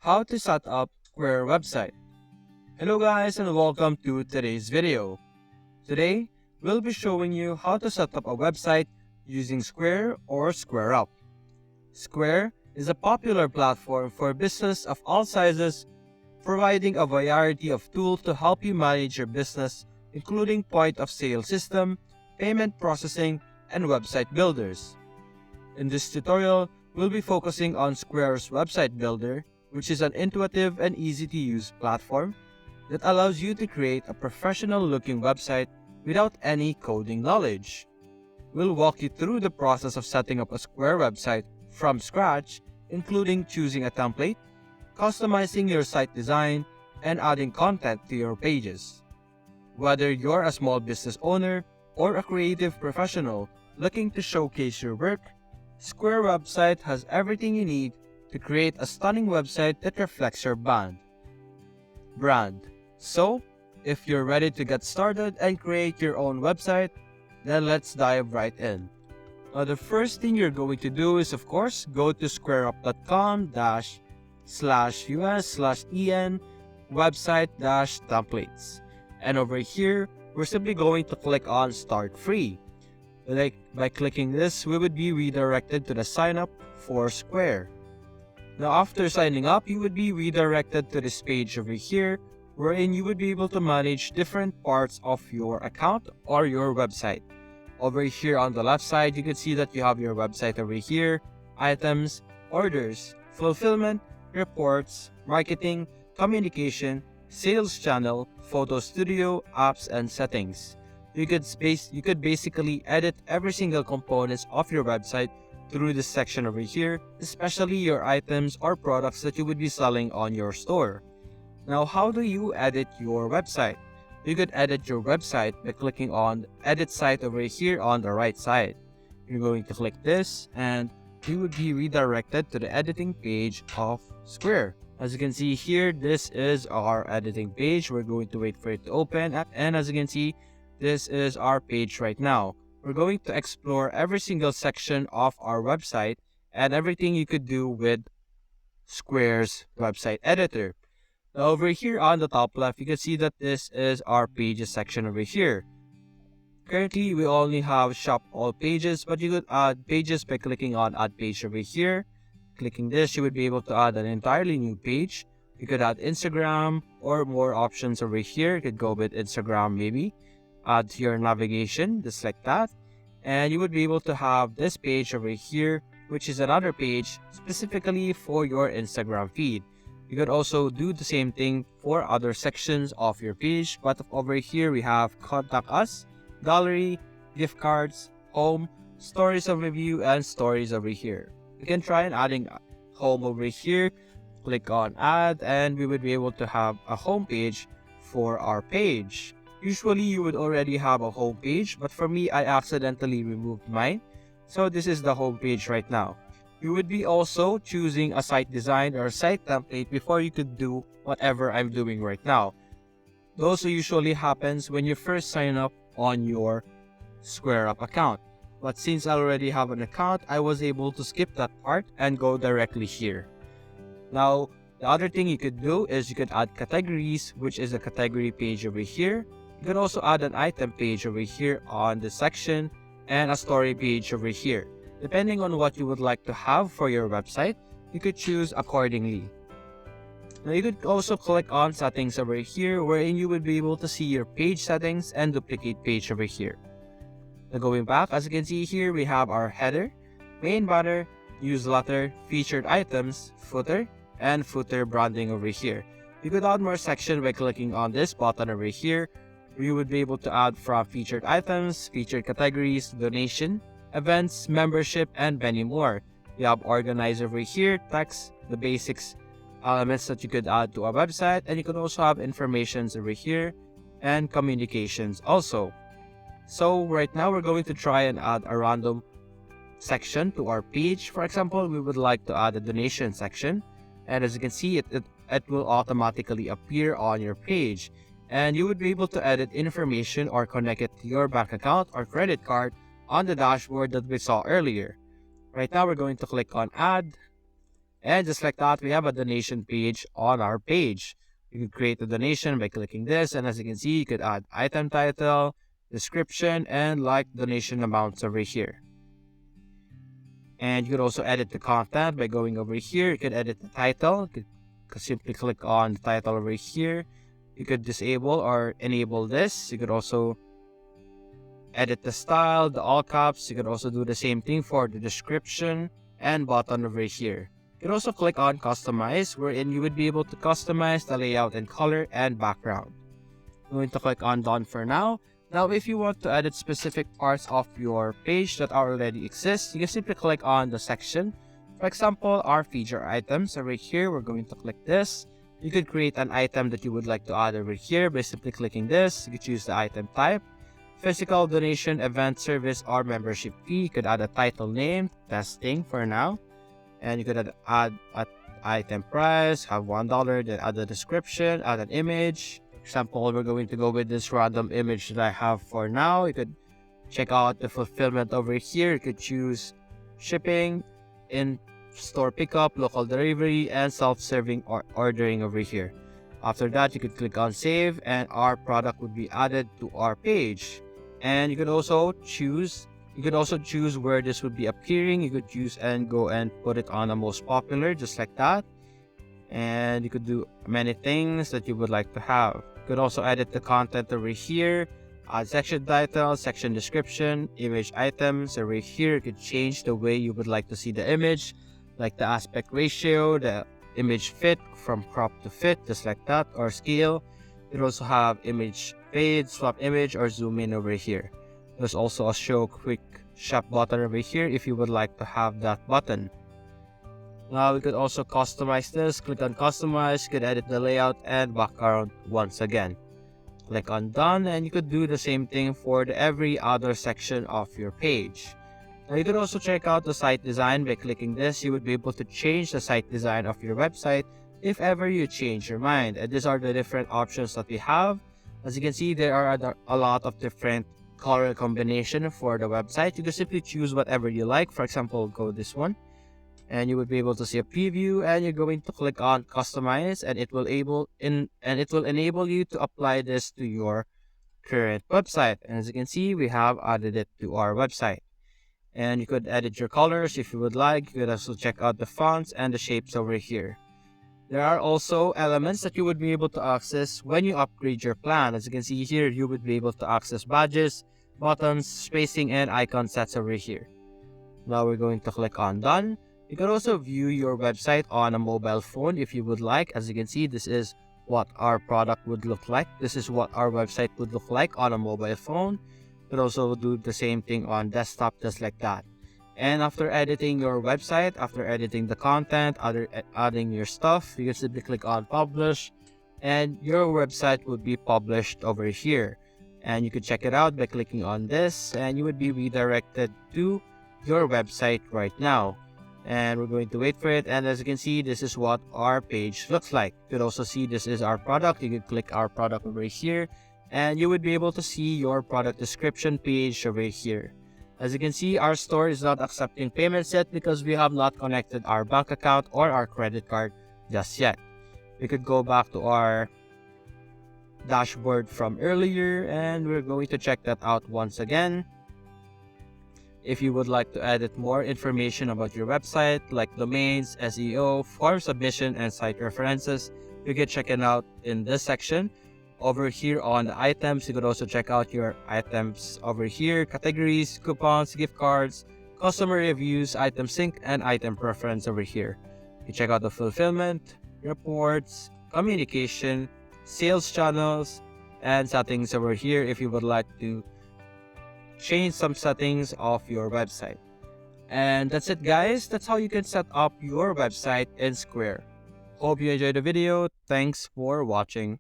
How to set up Square website. Hello guys and welcome to today's video. Today, we'll be showing you how to set up a website using Square or SquareUp. Square is a popular platform for business of all sizes, providing a variety of tools to help you manage your business, including point-of-sale system, payment processing, and website builders. In this tutorial, we'll be focusing on Square's website builder, which is an intuitive and easy-to-use platform that allows you to create a professional-looking website without any coding knowledge. We'll walk you through the process of setting up a Square website from scratch, including choosing a template, customizing your site design, and adding content to your pages. Whether you're a small business owner or a creative professional looking to showcase your work, Square website has everything you need to create a stunning website that reflects your brand. So, if you're ready to get started and create your own website, then let's dive right in. Now, the first thing you're going to do is, of course, go to squareup.com/us/en website-templates. And over here, we're simply going to click on Start Free. By clicking this, we would be redirected to the sign up for Square. Now, after signing up, you would be redirected to this page over here, wherein you would be able to manage different parts of your account or your website. Over here on the left side, you can see that you have your website over here, items, orders, fulfillment, reports, marketing, communication, sales channel, photo studio, apps, and settings. You could basically edit every single components of your website through this section over here, especially your items or products that you would be selling on your store. Now, how do you edit your website? You could edit your website by clicking on Edit Site over here on the right side. You're going to click this and you would be redirected to the editing page of Square. As you can see here, this is our editing page. We're going to wait for it to open, and as you can see, this is our page right now. We're going to explore every single section of our website and everything you could do with Square's website editor. Now, over here on the top left, you can see that this is our pages section over here. Currently, we only have shop all pages, but you could add pages by clicking on Add Page over here. Clicking this, you would be able to add an entirely new page. You could add Instagram or more options over here. You could go with Instagram maybe. Add to your navigation, just like that. And you would be able to have this page over here, which is another page specifically for your Instagram feed. You could also do the same thing for other sections of your page, but over here we have Contact Us, Gallery, Gift Cards, Home, Stories of Review, and Stories over here. You can try and adding Home over here, click on Add, and we would be able to have a home page for our page. Usually you would already have a home page, but for me, I accidentally removed mine. So this is the home page right now. You would be also choosing a site design or a site template before you could do whatever I'm doing right now. Those usually happens when you first sign up on your SquareUp account. But since I already have an account, I was able to skip that part and go directly here. Now, the other thing you could do is you could add categories, which is a category page over here. You can also add an item page over here on the section and a story page over here. Depending on what you would like to have for your website, you could choose accordingly. Now, you could also click on settings over here, wherein you would be able to see your page settings and duplicate page over here. Now, going back, as you can see here, we have our header, main banner, newsletter, featured items, footer, and footer branding over here. You could add more section by clicking on this button over here. You would be able to add from featured items, featured categories, donation, events, membership, and many more. You have organize over here, text, the basics elements that you could add to a website, and you could also have informations over here and communications also. So right now we're going to try and add a random section to our page. For example, we would like to add a donation section, and as you can see, it will automatically appear on your page. And you would be able to edit information or connect it to your bank account or credit card on the dashboard that we saw earlier. Right now, we're going to click on Add, And just like that, we have a donation page on our page. You can create a donation by clicking this, and as you can see, you could add item title, description, and like donation amounts over here. And you could also edit the content by going over here. You could edit the title. You could simply click on the title over here. You could disable or enable this. You could also edit the style, the all caps. You could also do the same thing for the description and button over here. You can also click on customize, wherein you would be able to customize the layout and color and background. I'm going to click on done for now. Now, if you want to edit specific parts of your page that already exist, you can simply click on the section. For example, our feature items over here, we're going to click this. You could create an item that you would like to add over here by simply clicking this. You could choose the item type, physical, donation, event, service, or membership fee. You could add a title name, testing for now. And you could add an item price, have $1, then add a description, add an image. For example, we're going to go with this random image that I have for now. You could check out the fulfillment over here. You could choose shipping, in-store pickup, local delivery, and self-serving or ordering over here. After that, you could click on save, and our product would be added to our page. And you could also choose where this would be appearing. You could choose and go and put it on the most popular, just like that. And you could do many things that you would like to have. You could also edit the content over here, add section title, section description, image items over here. You could change the way you would like to see the image, like the aspect ratio, the image fit from crop to fit, just like that, or scale. You could also have image fade, swap image, or zoom in over here. There's also a show quick shop button over here if you would like to have that button. Now we could also customize this. Click on customize, you could edit the layout and background once again. Click on done, and you could do the same thing for every other section of your page. Now you could also check out the site design by clicking this. You would be able to change the site design of your website if ever you change your mind. And these are the different options that we have. As you can see, there are a lot of different color combination for the website. You can simply choose whatever you like. For example, go this one, and you would be able to see a preview, and you're going to click on customize, and it will enable you to apply this to your current website. And as you can see, we have added it to our website. And you could edit your colors if you would like. You could also check out the fonts and the shapes over here. There are also elements that you would be able to access when you upgrade your plan. As you can see here, you would be able to access badges, buttons, spacing, and icon sets over here. Now we're going to click on done. You can also view your website on a mobile phone if you would like. As you can see, this is what our product would look like. This is what our website would look like on a mobile phone. You could also do the same thing on desktop, just like that. And after editing your website, after editing the content, adding your stuff, you can simply click on publish, and your website would be published over here. And you could check it out by clicking on this, and you would be redirected to your website right now. And we're going to wait for it, and as you can see, this is what our page looks like. You could also see this is our product. You could click our product over here, and you would be able to see your product description page over here. As you can see, our store is not accepting payments yet because we have not connected our bank account or our credit card just yet. We could go back to our dashboard from earlier, and we're going to check that out once again. If you would like to edit more information about your website, like domains, SEO, form submission, and site references, you can check it out in this section. Over here on the items, you could also check out your items over here, categories, coupons, gift cards, customer reviews, item sync, and item preference over here. You can check out the fulfillment, reports, communication, sales channels, and settings over here if you would like to change some settings of your website. And that's it, guys. That's how you can set up your website in Square. Hope you enjoyed the video. Thanks for watching.